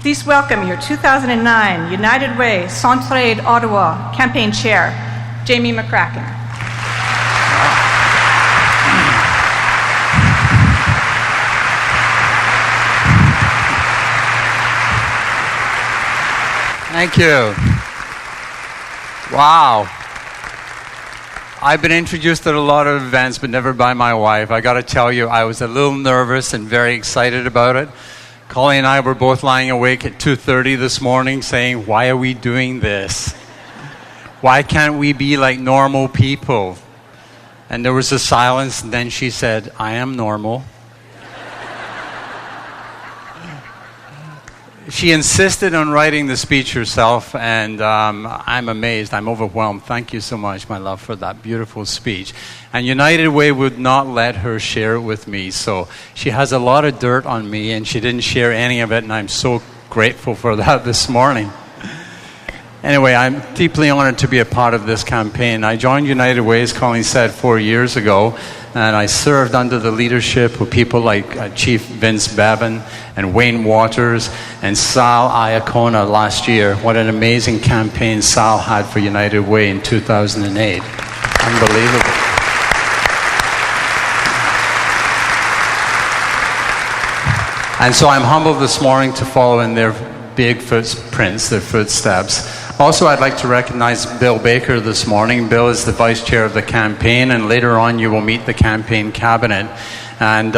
Please welcome your 2009 United Way Centraide Ottawa Campaign Chair, Jamie McCracken. Thank you. Wow. I've been introduced at a lot of events, but never by my wife. I got to tell you, I was a little nervous and very excited about it. Colleen and I were both lying awake at 2:30 this morning saying, why are we doing this? Why can't we be like normal people? And there was a silence, and then she said, I am normal. She insisted on writing the speech herself, and I'm amazed. I'm overwhelmed. Thank you so much, my love, for that beautiful speech. And United Way would not let her share it with me, so she has a lot of dirt on me, and she didn't share any of it, and I'm so grateful for that this morning. Anyway, I'm deeply honored to be a part of this campaign. I joined United Way, as Colleen said, 4 years ago, and I served under the leadership of people like Chief Vince Bevan and Wayne Waters and Sal Iacona last year. What an amazing campaign Sal had for United Way in 2008. Unbelievable. And so I'm humbled this morning to follow in their big footprints, their footsteps. Also, I'd like to recognize Bill Baker this morning. Bill is the vice chair of the campaign, and later on you will meet the campaign cabinet. And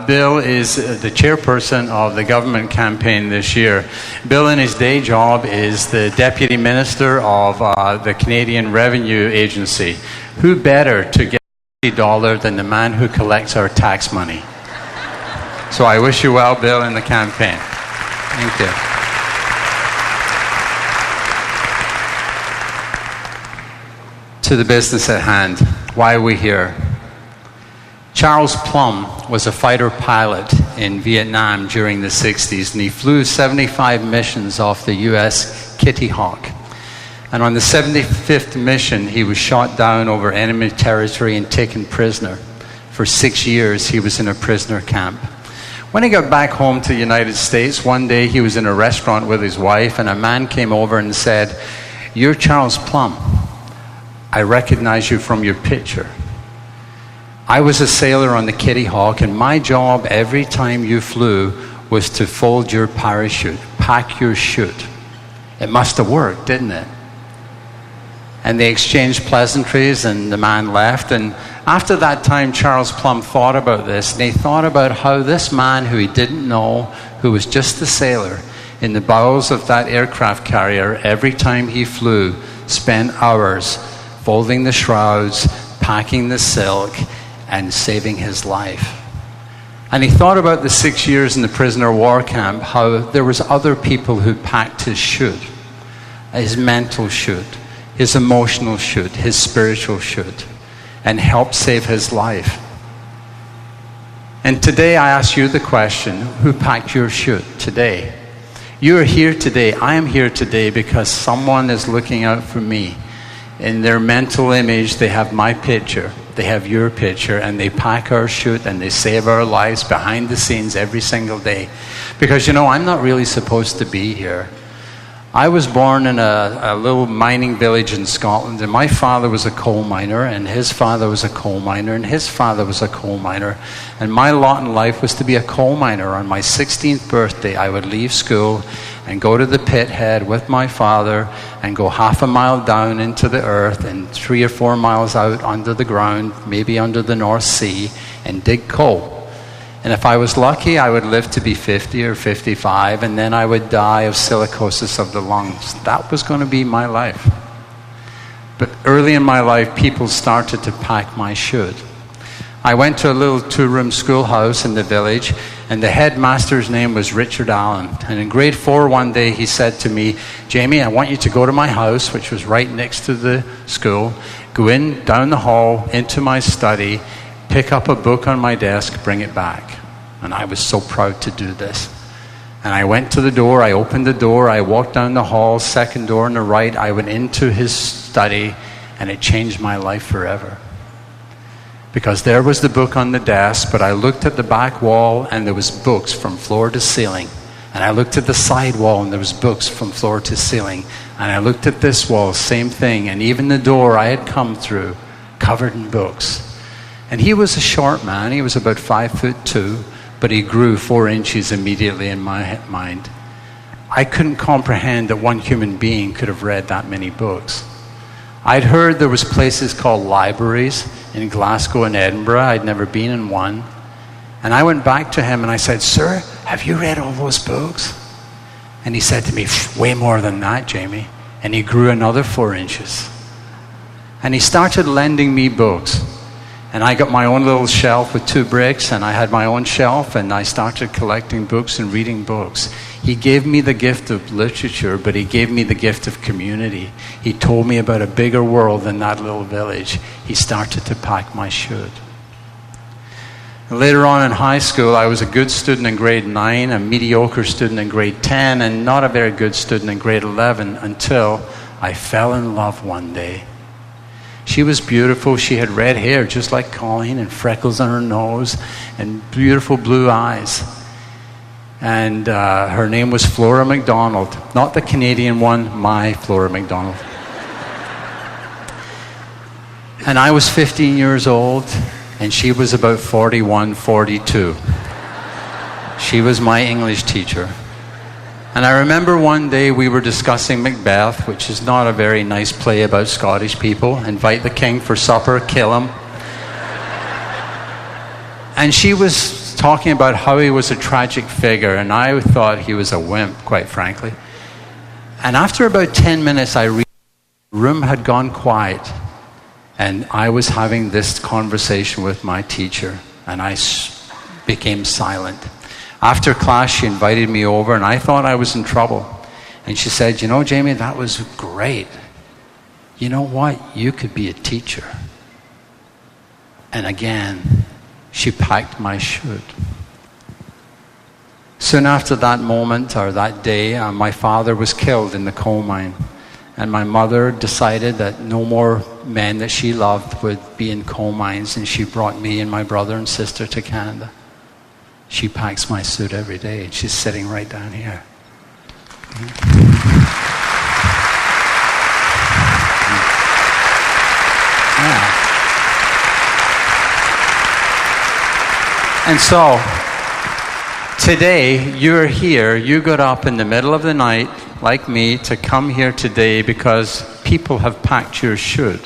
Bill is the chairperson of the government campaign this year. Bill, in his day job, is the deputy minister of the Canadian Revenue Agency. Who better to get $50 than the man who collects our tax money? So I wish you well, Bill, in the campaign. Thank you. To the business at hand. Why are we here? Charles Plum was a fighter pilot in Vietnam during the 60s, and he flew 75 missions off the US Kitty Hawk. And on the 75th mission, he was shot down over enemy territory and taken prisoner. For 6 years, he was in a prisoner camp. When he got back home to the United States, one day he was in a restaurant with his wife, and a man came over and said, "You're Charles Plum. I recognize you from your picture. I was a sailor on the Kitty Hawk, and my job every time you flew was to fold your parachute, pack your chute." It must have worked, didn't it? And they exchanged pleasantries, and the man left. And after that time, Charles Plum thought about this, and he thought about how this man who he didn't know, who was just a sailor, in the bowels of that aircraft carrier, every time he flew, spent hours folding the shrouds, packing the silk, and saving his life. And he thought about the 6 years in the prisoner war camp, how there was other people who packed his chute, his mental chute, his emotional chute, his spiritual chute, and helped save his life. And today I ask you the question, who packed your chute today? You are here today. I am here today because someone is looking out for me. In their mental image, they have my picture, they have your picture, and they pack our chute and they save our lives behind the scenes every single day. Because, you know, I'm not really supposed to be here. I was born in a little mining village in Scotland, and my father was a coal miner, and his father was a coal miner, and his father was a coal miner. And my lot in life was to be a coal miner. On my 16th birthday, I would leave school and go to the pit head with my father and go half a mile down into the earth and 3 or 4 miles out under the ground, maybe under the North Sea, and dig coal. And if I was lucky, I would live to be 50 or 55, and then I would die of silicosis of the lungs. That was going to be my life. But early in my life, people started to pack my chute. I went to a little 2-room schoolhouse in the village, and the headmaster's name was Richard Allen. And in grade 4 one day, he said to me, "Jamie, I want you to go to my house," which was right next to the school, "go in, down the hall, into my study, pick up a book on my desk, bring it back." And I was so proud to do this. And I went to the door, I opened the door, I walked down the hall, second door on the right, I went into his study, and it changed my life forever. Because there was the book on the desk, but I looked at the back wall, and there was books from floor to ceiling, And I looked at the side wall, and there was books from floor to ceiling. And I looked at this wall, same thing. And even the door I had come through, covered in books. And he was a short man. He was about 5'2", but he grew 4 inches immediately in my mind. I couldn't comprehend that one human being could have read that many books. I'd heard there was places called libraries in Glasgow and Edinburgh. I'd never been in one. And I went back to him and I said, "Sir, have you read all those books?" And he said to me, "Way more than that, Jamie." And he grew another 4 inches. And he started lending me books. And I got my own little shelf with 2 bricks, and I had my own shelf, and I started collecting books and reading books. He gave me the gift of literature, but he gave me the gift of community. He told me about a bigger world than that little village. He started to pack my should. Later on in high school, I was a good student in grade 9, a mediocre student in grade 10, and not a very good student in grade 11 until I fell in love one day. She was beautiful. She had red hair just like Colleen, and freckles on her nose and beautiful blue eyes. And her name was Flora MacDonald. Not the Canadian one, my Flora MacDonald. And I was 15 years old, and she was about 41, 42. She was my English teacher. And I remember one day we were discussing Macbeth, which is not a very nice play about Scottish people. Invite the king for supper, kill him. And she was talking about how he was a tragic figure, and I thought he was a wimp, quite frankly. And after about 10 minutes, the room had gone quiet, and I was having this conversation with my teacher, and I became silent. After class, she invited me over, and I thought I was in trouble. And she said, "You know, Jamie, that was great. You know what? You could be a teacher." And again, she packed my should. Soon after that moment, or that day, my father was killed in the coal mine. And my mother decided that no more men that she loved would be in coal mines, and she brought me and my brother and sister to Canada. She packs my suit every day, and she's sitting right down here. Yeah. And so, today, you're here. You got up in the middle of the night, like me, to come here today because people have packed your should.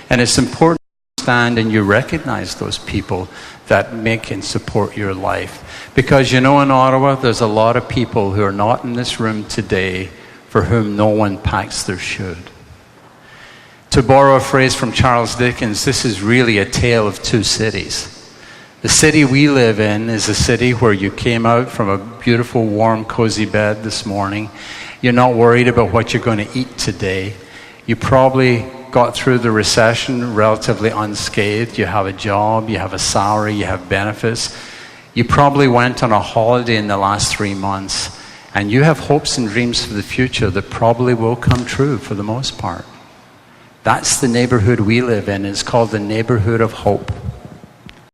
And it's important to stand and you recognize those people that make and support your life. Because in Ottawa, there's a lot of people who are not in this room today for whom no one packs their should. To borrow a phrase from Charles Dickens, this is really a tale of 2 cities. The city we live in is a city where you came out from a beautiful, warm, cozy bed this morning. You're not worried about what you're going to eat today. You probably got through the recession relatively unscathed. You have a job, you have a salary, you have benefits. You probably went on a holiday in the last 3 months, and you have hopes and dreams for the future that probably will come true for the most part. That's the neighborhood we live in. It's called the neighborhood of hope.